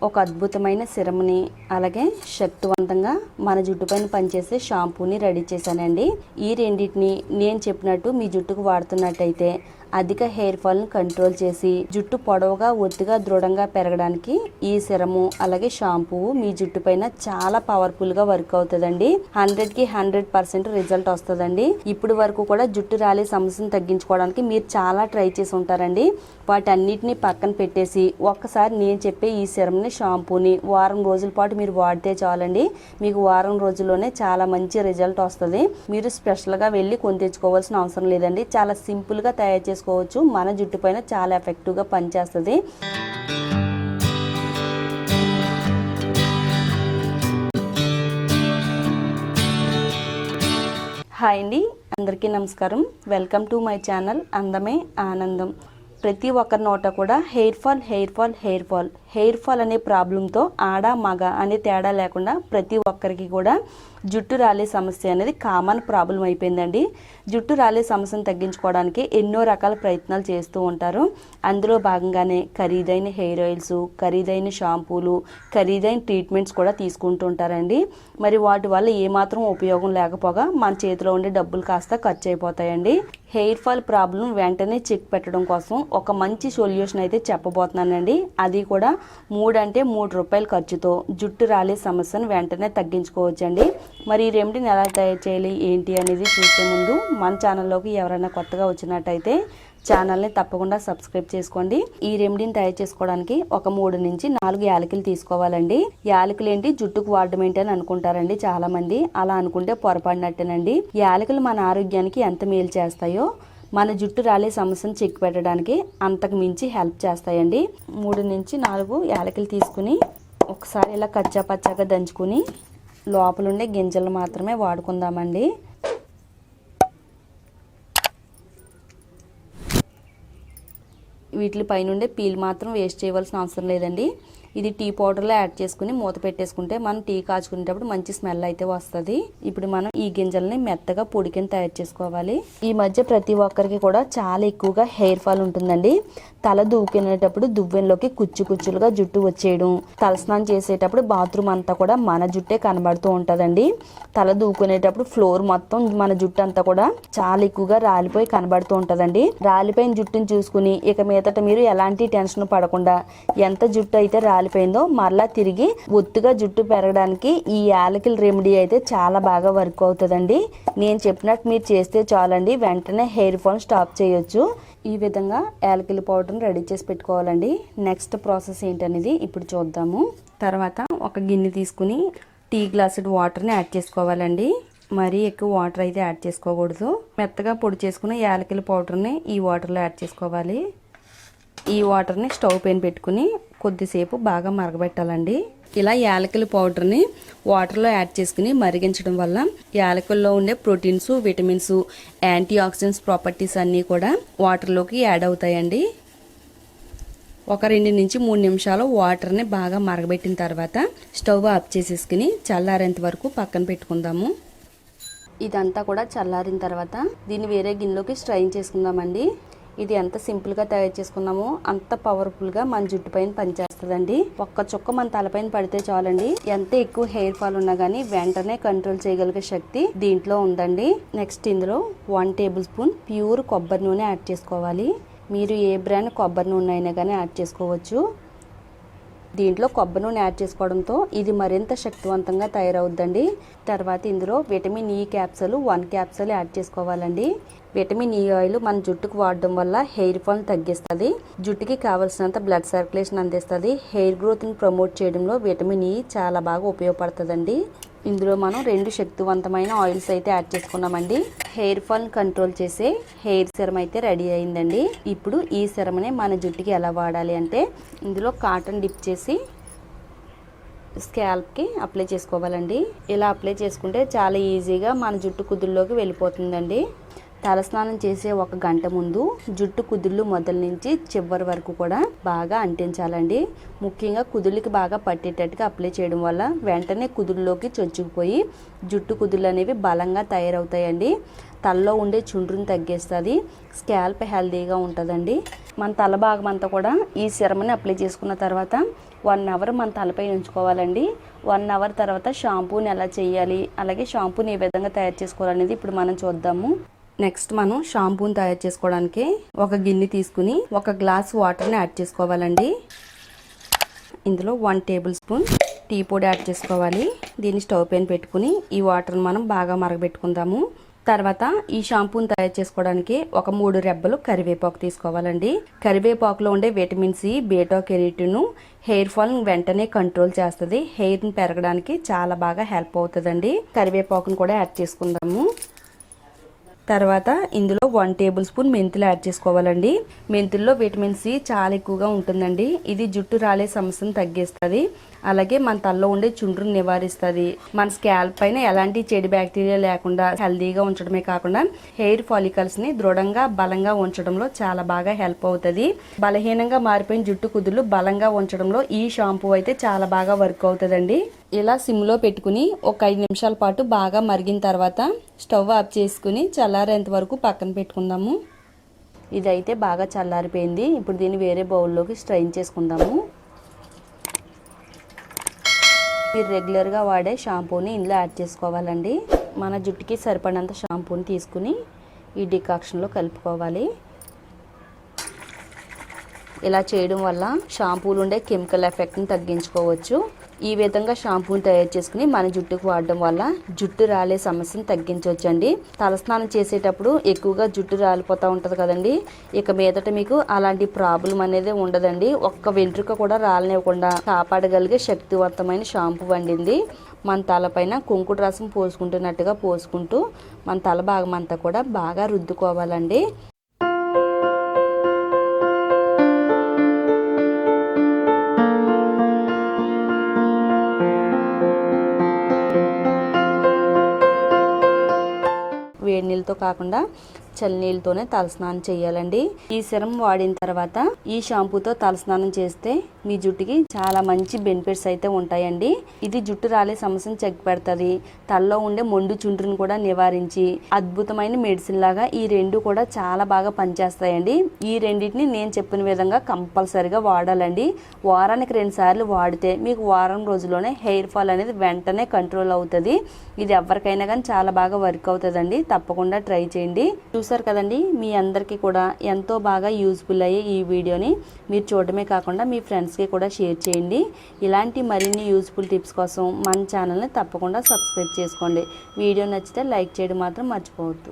ఒక అద్భుతమైన సిరమ్ని అలాగే శక్తివంతంగా మన జుట్టుపైన పనిచేసే షాంపూని రెడీ చేశానండి. ఈ రెండింటిని నేను చెప్పినట్టు మీ జుట్టుకు వాడుతున్నట్టయితే అధిక హెయిర్ ఫాల్ని కంట్రోల్ చేసి జుట్టు పొడవుగా ఒత్తిగా దృఢంగా పెరగడానికి ఈ సిరము అలాగే షాంపూ మీ జుట్టు పైన చాలా పవర్ఫుల్గా వర్క్ అవుతుందండి. 100కి 100% రిజల్ట్ వస్తుందండి. ఇప్పుడు వరకు కూడా జుట్టు రాలే సమస్యను తగ్గించుకోవడానికి మీరు చాలా ట్రై చేసి ఉంటారండి. వాటన్నిటిని పక్కన పెట్టేసి ఒక్కసారి నేను చెప్పే ఈ సిరమ్ని షాంపూని వారం రోజుల పాటు మీరు వాడితే చాలండి. మీకు వారం రోజుల్లోనే చాలా మంచి రిజల్ట్ వస్తుంది. మీరు స్పెషల్గా వెళ్ళి కొని తెచ్చుకోవాల్సిన అవసరం లేదండి. చాలా సింపుల్గా తయారు చేసుకోవచ్చు. మన జుట్టు పైన చాలా ఎఫెక్టివ్గా పనిచేస్తుంది. హాయ్ అండి, అందరికీ నమస్కారం. వెల్కమ్ టు మై ఛానల్ అందమే ఆనందం. ప్రతి ఒక్కరి నోట కూడా హెయిర్ ఫాల్ అనే ప్రాబ్లంతో ఆడ మగ అనే తేడా లేకుండా ప్రతి ఒక్కరికి కూడా జుట్టు రాలే సమస్య అనేది కామన్ ప్రాబ్లం అయిపోయిందండి. జుట్టు రాలే సమస్యను తగ్గించుకోవడానికి ఎన్నో రకాల ప్రయత్నాలు చేస్తూ ఉంటారు. అందులో భాగంగానే ఖరీదైన హెయిర్ ఆయిల్స్, ఖరీదైన షాంపూలు, ఖరీదైన ట్రీట్మెంట్స్ కూడా తీసుకుంటూ ఉంటారండి. మరి వాటి వల్ల ఏమాత్రం ఉపయోగం లేకపోగా మన చేతిలో ఉండే డబ్బులు కాస్త ఖర్చు అయిపోతాయండి. హెయిర్ ఫాల్ ప్రాబ్లం వెంటనే చెక్ పెట్టడం కోసం ఒక మంచి సొల్యూషన్ అయితే చెప్పబోతున్నానండి. అది కూడా 3 రూపాయల ఖర్చుతో జుట్టు రాలే సమస్యను వెంటనే తగ్గించుకోవచ్చండి. మరి ఈ రెమెడీని ఎలా తయారు చేయాలి ఏంటి అనేది చూసే ముందు మన ఛానల్లోకి ఎవరైనా కొత్తగా వచ్చినట్టయితే ఛానల్ని తప్పకుండా సబ్స్క్రైబ్ చేసుకోండి. ఈ రెమెడీని తయారు చేసుకోవడానికి ఒక 3 నుంచి 4 యాలకులు తీసుకోవాలండి. యాలకులు ఏంటి జుట్టుకు వాడడం ఏంటి అని అనుకుంటారండి చాలా మంది. అలా అనుకుంటే పొరపాడినట్టేనండి. యాలకులు మన ఆరోగ్యానికి ఎంత మేలు చేస్తాయో మన జుట్టు రాలే సమస్యను చెక్ పెట్టడానికి అంతకు మించి హెల్ప్ చేస్తాయండి. 3 నుంచి 4 యాలకులు తీసుకుని ఒకసారి ఇలా కచ్చా పచ్చాగా దంచుకుని లోపలుండే గింజలు మాత్రమే వాడుకుందామండి. వీటి పైనుండే పీల్ మాత్రం వేస్ట్ చేయవలసిన అవసరం లేదండి. ఇది టీ పౌడర్లో యాడ్ చేసుకుని మూత పెట్టేసుకుంటే మనం టీ కాచుకునేటప్పుడు మంచి స్మెల్ అయితే వస్తుంది. ఇప్పుడు మనం ఈ గింజల్ని మెత్తగా పొడి కింద తయారు చేసుకోవాలి. ఈ మధ్య ప్రతి ఒక్కరికి కూడా చాలా ఎక్కువగా హెయిర్ ఫాల్ ఉంటుందండి. తల దూకునేటప్పుడు దువ్వెనలోకి కుచ్చులుగా జుట్టు వచ్చేయడం, తలస్నానం చేసేటప్పుడు బాత్రూమ్ అంతా కూడా మన జుట్టే కనబడుతూ ఉంటుందండి. తల దూకునేటప్పుడు ఫ్లోర్ మొత్తం మన జుట్టు అంతా కూడా చాలా ఎక్కువగా రాలిపోయి కనబడుతూ ఉంటుందండి. రాలిపోయిన జుట్టుని చూసుకుని ఇక మీదట మీరు ఎలాంటి టెన్షన్ పడకుండా ఎంత జుట్టు అయితే రాలిపోయిందో మరలా తిరిగి ఒత్తుగా జుట్టు పెరగడానికి ఈ యాలకుల రెమెడీ అయితే చాలా బాగా వర్క్ అవుతుందండి. నేను చెప్పినట్టు మీరు చేస్తే చాలండి, వెంటనే హెయిర్ ఫాల్ స్టాప్ చేయొచ్చు. ఈ విధంగా యాలకుల పౌడర్ని రెడీ చేసి పెట్టుకోవాలండి. నెక్స్ట్ ప్రాసెస్ ఏంటనేది ఇప్పుడు చూద్దాము. తర్వాత ఒక గిన్నె తీసుకుని టీ గ్లాసుడ్ వాటర్ని యాడ్ చేసుకోవాలండి. మరీ ఎక్కువ వాటర్ అయితే యాడ్ చేసుకోకూడదు. మెత్తగా పొడి చేసుకుని యాలకుల పౌడర్ని ఈ వాటర్లో యాడ్ చేసుకోవాలి. ఈ వాటర్ని స్టవ్ పైన పెట్టుకుని కొద్దిసేపు బాగా మరగబెట్టాలండి. ఇలా యాలకుల పౌడర్ని వాటర్లో యాడ్ చేసుకుని మరిగించడం వల్ల యాలకుల్లో ఉండే proteins, vitamins, antioxidants properties అన్నీ కూడా వాటర్లోకి యాడ్ అవుతాయండి. ఒక 2 నుంచి 3 నిమిషాలు వాటర్ని బాగా మరగబెట్టిన తర్వాత స్టవ్ ఆఫ్ చేసేసుకుని చల్లారేంత వరకు పక్కన పెట్టుకుందాము. ఇదంతా కూడా చల్లారిన తర్వాత దీన్ని వేరే గిన్నెలోకి స్ట్రైన్ చేసుకుందామండి. ఇది ఎంత సింపుల్గా తయారు చేసుకున్నామో అంత పవర్ఫుల్గా మన జుట్టు పైన పనిచేస్తుందండి. ఒక్క చుక్క మన తలపైన పడితే చాలండి, ఎంత ఎక్కువ హెయిర్ ఫాల్ ఉన్నా కానీ వెంటనే కంట్రోల్ చేయగలిగే శక్తి దీంట్లో ఉందండి. నెక్స్ట్ ఇందులో 1 టేబుల్ స్పూన్ ప్యూర్ కొబ్బరి నూనె యాడ్ చేసుకోవాలి. మీరు ఏ బ్రాండ్ కొబ్బరి నూనె అయినా కానీ యాడ్ చేసుకోవచ్చు. దీంట్లో కొబ్బరి నూనె యాడ్ చేసుకోవడంతో ఇది మరింత శక్తివంతంగా తయారవుద్దండి. తర్వాత ఇందులో vitamin E capsule 1 capsule add చేసుకోవాలండి. విటమిన్ ఈ ఆయిల్ మన జుట్టుకు వాడడం వల్ల హెయిర్ ఫాల్ తగ్గిస్తుంది, జుట్టుకి కావాల్సినంత బ్లడ్ సర్క్యులేషన్ అందిస్తుంది. హెయిర్ గ్రోత్ని ప్రమోట్ చేయడంలో విటమిన్ ఈ చాలా బాగా ఉపయోగపడుతుందండి. ఇందులో మనం 2 శక్తివంతమైన ఆయిల్స్ అయితే యాడ్ చేసుకున్నామండి. హెయిర్ ఫాల్ కంట్రోల్ చేసే హెయిర్ సిరం అయితే రెడీ అయిందండి. ఇప్పుడు ఈ సిరమ్ని మన జుట్టుకి ఎలా వాడాలి అంటే ఇందులో కాటన్ డిప్ చేసి స్కాల్ప్కి అప్లై చేసుకోవాలండి. ఇలా అప్లై చేసుకుంటే చాలా ఈజీగా మన జుట్టు కుదుల్లోకి వెళ్ళిపోతుందండి. తలస్నానం చేసే 1 గంట ముందు జుట్టు కుదుళ్ళు మొదల నుంచి చివరి వరకు కూడా బాగా అంటించాలండి. ముఖ్యంగా కుదుళ్ళకి బాగా పట్టేటట్టుగా అప్లై చేయడం వల్ల వెంటనే కుదుళ్ళలోకి చొచ్చుకుపోయి జుట్టు కుదుళ్ళు అనేవి బలంగా తయారవుతాయండి. తలలో ఉండే చుండ్రుని తగ్గిస్తుంది, స్కాల్ప్ హెల్దీగా ఉంటుందండి. మన తల భాగం అంతా కూడా ఈ సిరమ్ని అప్లై చేసుకున్న తర్వాత 1 అవర్ మన తలపై ఉంచుకోవాలండి. 1 అవర్ తర్వాత షాంపూని ఎలా చేయాలి, అలాగే షాంపూని ఏ విధంగా తయారు చేసుకోవాలనేది ఇప్పుడు మనం చూద్దాము. నెక్స్ట్ మనం షాంపూని తయారు చేసుకోవడానికి ఒక గిన్నె తీసుకుని 1 గ్లాస్ వాటర్ని యాడ్ చేసుకోవాలండి. ఇందులో 1 టేబుల్ స్పూన్ టీ పొడి యాడ్ చేసుకోవాలి. దీన్ని స్టవ్ పైన పెట్టుకుని ఈ వాటర్ని మనం బాగా మరగబెట్టుకుందాము. తర్వాత ఈ షాంపూని తయారు చేసుకోవడానికి ఒక 3 రెబ్బలు కరివేపాకు తీసుకోవాలండి. కరివేపాకులో ఉండే vitamin C, beta carotene hair fall వెంటనే కంట్రోల్ చేస్తుంది. హెయిర్ని పెరగడానికి చాలా బాగా హెల్ప్ అవుతుందండి. కరివేపాకును కూడా యాడ్ చేసుకుందాము. తర్వాత ఇందులో 1 టేబుల్ స్పూన్ మెంతులు యాడ్ చేసుకోవాలండి. మెంతుల్లో విటమిన్ సి చాలా ఎక్కువగా ఉంటుందండి. ఇది జుట్టు రాలే సమస్యను తగ్గిస్తుంది. అలాగే మన తలలో ఉండే చుండ్రును నివారిస్తుంది. మన స్కాల్ప్ పైన ఎలాంటి చెడు బ్యాక్టీరియా లేకుండా హెల్దీగా ఉంచడమే కాకుండా హెయిర్ ఫాలికల్స్ని దృఢంగా బలంగా ఉంచడంలో చాలా బాగా హెల్ప్ అవుతుంది. బలహీనంగా మారిపోయిన జుట్టు కుదుళ్ళు బలంగా ఉంచడంలో ఈ షాంపూ అయితే చాలా బాగా వర్క్ అవుతుందండి. ఇలా సిమ్లో పెట్టుకుని ఒక 5 నిమిషాల పాటు బాగా మరిగిన తర్వాత స్టవ్ ఆఫ్ చేసుకుని చల్లారేంత వరకు పక్కన పెట్టుకుందాము. ఇదైతే బాగా చల్లారిపోయింది. ఇప్పుడు దీన్ని వేరే బౌల్లోకి స్ట్రెయిన్ చేసుకుందాము. మీరు రెగ్యులర్గా వాడే షాంపూని ఇందులో యాడ్ చేసుకోవాలండి. మన జుట్టుకి సరిపడినంత షాంపూని తీసుకుని ఈ డికాక్షన్లో కలుపుకోవాలి. ఇలా చేయడం వల్ల షాంపూలు ఉండే కెమికల్ ఎఫెక్ట్ని తగ్గించుకోవచ్చు. ఈ విధంగా షాంపూని తయారు చేసుకుని మన జుట్టుకు వాడడం వల్ల జుట్టు రాలే సమస్యను తగ్గించవచ్చండి. తలస్నానం చేసేటప్పుడు ఎక్కువగా జుట్టు రాలిపోతూ ఉంటుంది కదండి. ఇక మీదట మీకు అలాంటి ప్రాబ్లం అనేది ఉండదండి. ఒక్క వెంట్రుక కూడా రాలనివ్వకుండా కాపాడగలిగే శక్తివంతమైన షాంపూ వండింది. మన తలపైన కుంకుడు రసం పోసుకుంటున్నట్టుగా పోసుకుంటూ మన తల భాగం అంతా కూడా బాగా రుద్దుకోవాలండి. వేడి నీళ్ళతో కాకుండా చల్లనీళ్ళతోనే తలస్నానం చేయాలండి. ఈ సిరం వాడిన తర్వాత ఈ షాంపూతో తలస్నానం చేస్తే మీ జుట్టుకి చాలా మంచి బెనిఫిట్స్ అయితే ఉంటాయండి. ఇది జుట్టు రాలే సమస్యను చెక్ పెడుతుంది. తలలో ఉండే మొండు చుండ్రుని కూడా నివారించి అద్భుతమైన మెడిసిన్ లాగా ఈ 2 కూడా చాలా బాగా పనిచేస్తాయండి. ఈ రెండింటిని నేను చెప్పిన విధంగా కంపల్సరిగా వాడాలండి. వారానికి 2 సార్లు వాడితే మీకు వారం రోజుల్లోనే హెయిర్ ఫాల్ అనేది వెంటనే కంట్రోల్ అవుతుంది. ఇది ఎవరికైనా కానీ చాలా బాగా వర్క్ అవుతుందండి. తప్పకుండా ట్రై చేయండి. చూసారు కదండి, మీ అందరికీ కూడా ఎంతో బాగా యూజ్ఫుల్ అయ్యే ఈ వీడియోని మీరు చూడటమే కాకుండా మీ ఫ్రెండ్స్కి కూడా షేర్ చేయండి. ఇలాంటి మరిన్ని యూజ్ఫుల్ టిప్స్ కోసం మన ఛానల్ని తప్పకుండా సబ్స్క్రైబ్ చేసుకోండి. వీడియో నచ్చితే లైక్ చేయడం మాత్రం మర్చిపోవద్దు.